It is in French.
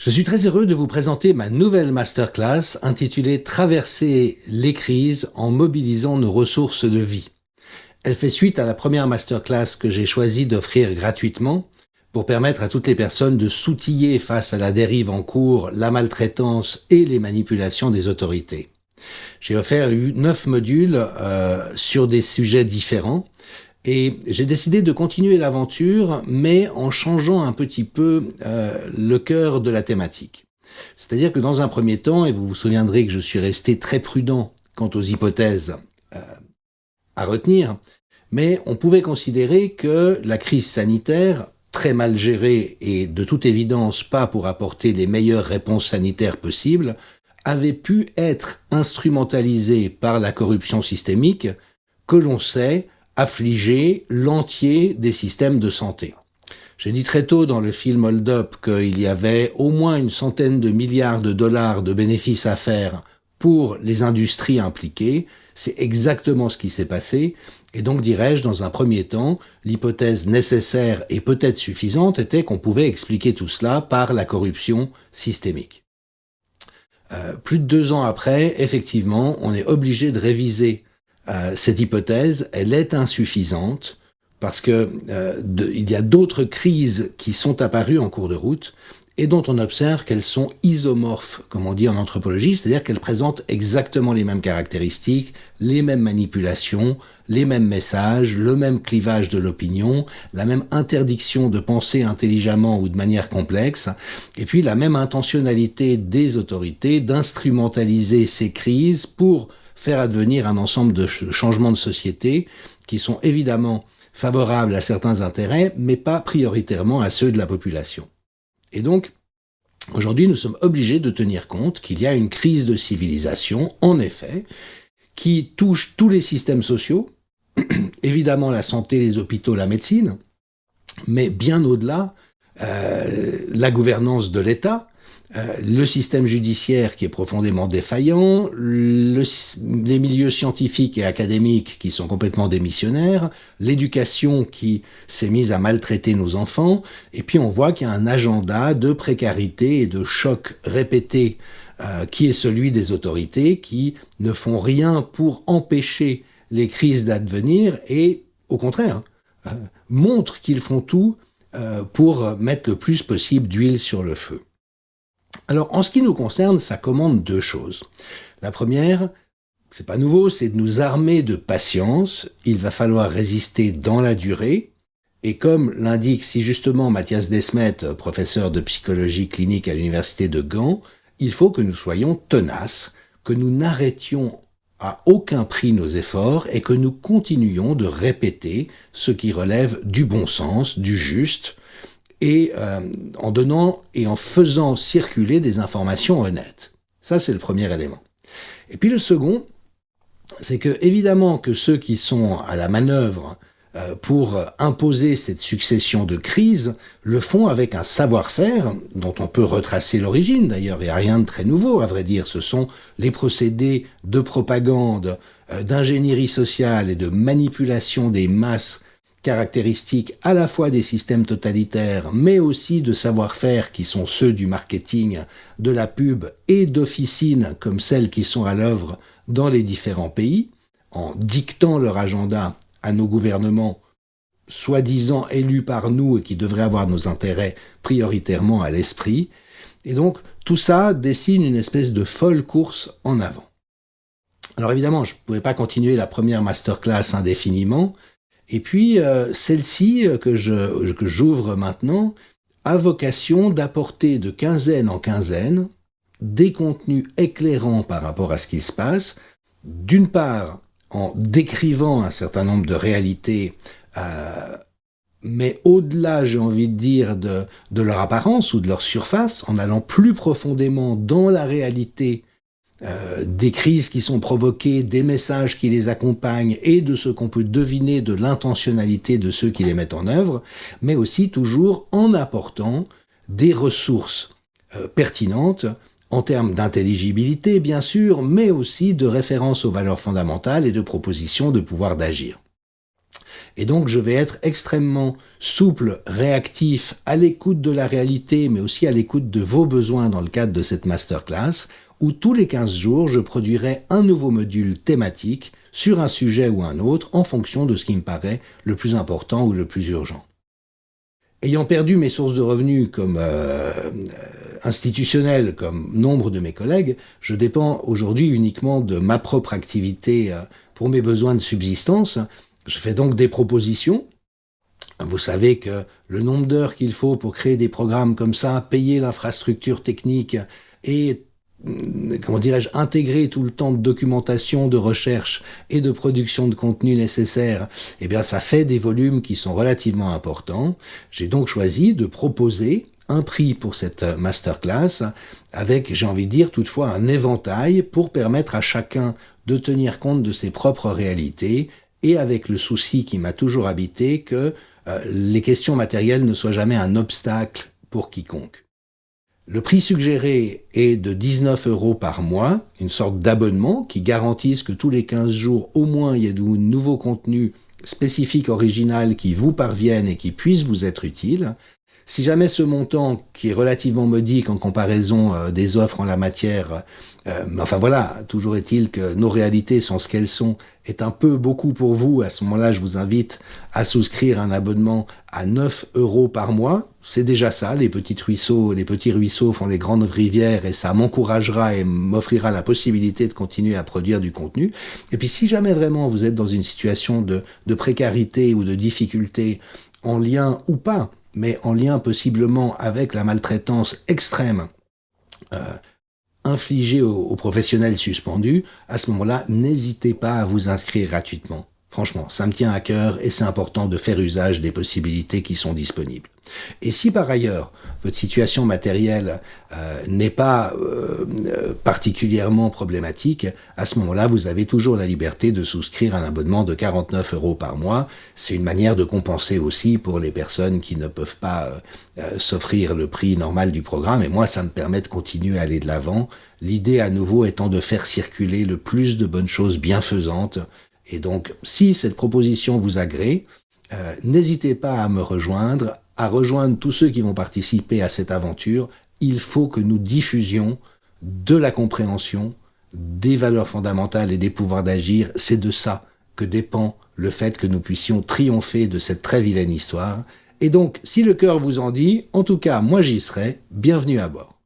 Je suis très heureux de vous présenter ma nouvelle masterclass intitulée Traverser les crises en mobilisant nos ressources de vie. Elle fait suite à la première masterclass que j'ai choisi d'offrir gratuitement pour permettre à toutes les personnes de s'outiller face à la dérive en cours, la maltraitance et les manipulations des autorités. J'ai offert 9 modules sur des sujets différents et j'ai décidé de continuer l'aventure, mais en changeant un petit peu le cœur de la thématique. C'est-à-dire que dans un premier temps, et vous vous souviendrez que je suis resté très prudent quant aux hypothèses à retenir, mais on pouvait considérer que la crise sanitaire, très mal gérée et de toute évidence pas pour apporter les meilleures réponses sanitaires possibles, avait pu être instrumentalisée par la corruption systémique que l'on sait affliger l'entier des systèmes de santé. J'ai dit très tôt dans le film Hold Up qu'il y avait au moins une centaine de milliards de dollars de bénéfices à faire pour les industries impliquées. C'est exactement ce qui s'est passé. Et donc, dirais-je, dans un premier temps, l'hypothèse nécessaire et peut-être suffisante était qu'on pouvait expliquer tout cela par la corruption systémique. Plus de 2 ans après, effectivement, on est obligé de réviser cette hypothèse. Elle est insuffisante parce que il y a d'autres crises qui sont apparues en cours de route et dont on observe qu'elles sont isomorphes, comme on dit en anthropologie, c'est-à-dire qu'elles présentent exactement les mêmes caractéristiques, les mêmes manipulations, les mêmes messages, le même clivage de l'opinion, la même interdiction de penser intelligemment ou de manière complexe, et puis la même intentionnalité des autorités d'instrumentaliser ces crises pour faire advenir un ensemble de changements de société qui sont évidemment favorables à certains intérêts, mais pas prioritairement à ceux de la population. Et donc, aujourd'hui, nous sommes obligés de tenir compte qu'il y a une crise de civilisation, en effet, qui touche tous les systèmes sociaux, évidemment la santé, les hôpitaux, la médecine, mais bien au-delà, la gouvernance de l'État, le système judiciaire qui est profondément défaillant, les milieux scientifiques et académiques qui sont complètement démissionnaires, l'éducation qui s'est mise à maltraiter nos enfants, et puis on voit qu'il y a un agenda de précarité et de choc répété qui est celui des autorités qui ne font rien pour empêcher les crises d'advenir et, au contraire, montrent qu'ils font tout pour mettre le plus possible d'huile sur le feu. Alors, en ce qui nous concerne, ça commande 2 choses. La première, c'est pas nouveau, c'est de nous armer de patience. Il va falloir résister dans la durée. Et comme l'indique si justement Mathias Desmet, professeur de psychologie clinique à l'université de Gand, il faut que nous soyons tenaces, que nous n'arrêtions à aucun prix nos efforts et que nous continuions de répéter ce qui relève du bon sens, du juste, et en donnant et en faisant circuler des informations honnêtes. Ça, c'est le premier élément. Et puis le second, c'est que évidemment que ceux qui sont à la manœuvre pour imposer cette succession de crises le font avec un savoir-faire dont on peut retracer l'origine. D'ailleurs, il n'y a rien de très nouveau, à vrai dire. Ce sont les procédés de propagande, d'ingénierie sociale et de manipulation des masses caractéristiques à la fois des systèmes totalitaires, mais aussi de savoir-faire qui sont ceux du marketing, de la pub et d'officines comme celles qui sont à l'œuvre dans les différents pays, en dictant leur agenda à nos gouvernements, soi-disant élus par nous et qui devraient avoir nos intérêts prioritairement à l'esprit. Et donc, tout ça dessine une espèce de folle course en avant. Alors évidemment, je ne pouvais pas continuer la première masterclass indéfiniment. Et puis, celle-ci, que j'ouvre maintenant, a vocation d'apporter de quinzaine en quinzaine des contenus éclairants par rapport à ce qui se passe, d'une part en décrivant un certain nombre de réalités, mais au-delà, j'ai envie de dire, de leur apparence ou de leur surface, en allant plus profondément dans la réalité des crises qui sont provoquées, des messages qui les accompagnent et de ce qu'on peut deviner de l'intentionnalité de ceux qui les mettent en œuvre, mais aussi toujours en apportant des ressources pertinentes en termes d'intelligibilité, bien sûr, mais aussi de référence aux valeurs fondamentales et de propositions de pouvoir d'agir. Et donc je vais être extrêmement souple, réactif, à l'écoute de la réalité, mais aussi à l'écoute de vos besoins dans le cadre de cette masterclass, où tous les 15 jours, je produirai un nouveau module thématique sur un sujet ou un autre en fonction de ce qui me paraît le plus important ou le plus urgent. Ayant perdu mes sources de revenus comme institutionnelles, comme nombre de mes collègues, je dépends aujourd'hui uniquement de ma propre activité pour mes besoins de subsistance. Je fais donc des propositions. Vous savez que le nombre d'heures qu'il faut pour créer des programmes comme ça, payer l'infrastructure technique et comment dirais-je, intégrer tout le temps de documentation, de recherche et de production de contenu nécessaire, eh bien ça fait des volumes qui sont relativement importants. J'ai donc choisi de proposer un prix pour cette masterclass avec, j'ai envie de dire, toutefois un éventail pour permettre à chacun de tenir compte de ses propres réalités et avec le souci qui m'a toujours habité que les questions matérielles ne soient jamais un obstacle pour quiconque. Le prix suggéré est de 19 € par mois, une sorte d'abonnement qui garantisse que tous les 15 jours, au moins, il y ait de nouveaux contenus spécifiques, originaux qui vous parviennent et qui puissent vous être utiles. Si jamais ce montant, qui est relativement modique en comparaison des offres en la matière, mais enfin voilà, toujours est-il que nos réalités sont ce qu'elles sont, est un peu beaucoup pour vous, à ce moment-là, je vous invite à souscrire un abonnement à 9 € par mois. C'est déjà ça, les petits ruisseaux font les grandes rivières et ça m'encouragera et m'offrira la possibilité de continuer à produire du contenu. Et puis si jamais vraiment vous êtes dans une situation de précarité ou de difficulté en lien ou pas, mais en lien possiblement avec la maltraitance extrême infligée aux professionnels suspendus, à ce moment-là, n'hésitez pas à vous inscrire gratuitement. Franchement, ça me tient à cœur et c'est important de faire usage des possibilités qui sont disponibles. Et si par ailleurs, votre situation matérielle n'est pas particulièrement problématique, à ce moment-là, vous avez toujours la liberté de souscrire un abonnement de 49 € par mois. C'est une manière de compenser aussi pour les personnes qui ne peuvent pas s'offrir le prix normal du programme. Et moi, ça me permet de continuer à aller de l'avant. L'idée, à nouveau, étant de faire circuler le plus de bonnes choses bienfaisantes. Et donc, si cette proposition vous agrée, n'hésitez pas à me rejoindre, à rejoindre tous ceux qui vont participer à cette aventure. Il faut que nous diffusions de la compréhension, des valeurs fondamentales et des pouvoirs d'agir. C'est de ça que dépend le fait que nous puissions triompher de cette très vilaine histoire. Et donc, si le cœur vous en dit, en tout cas, moi j'y serai, bienvenue à bord.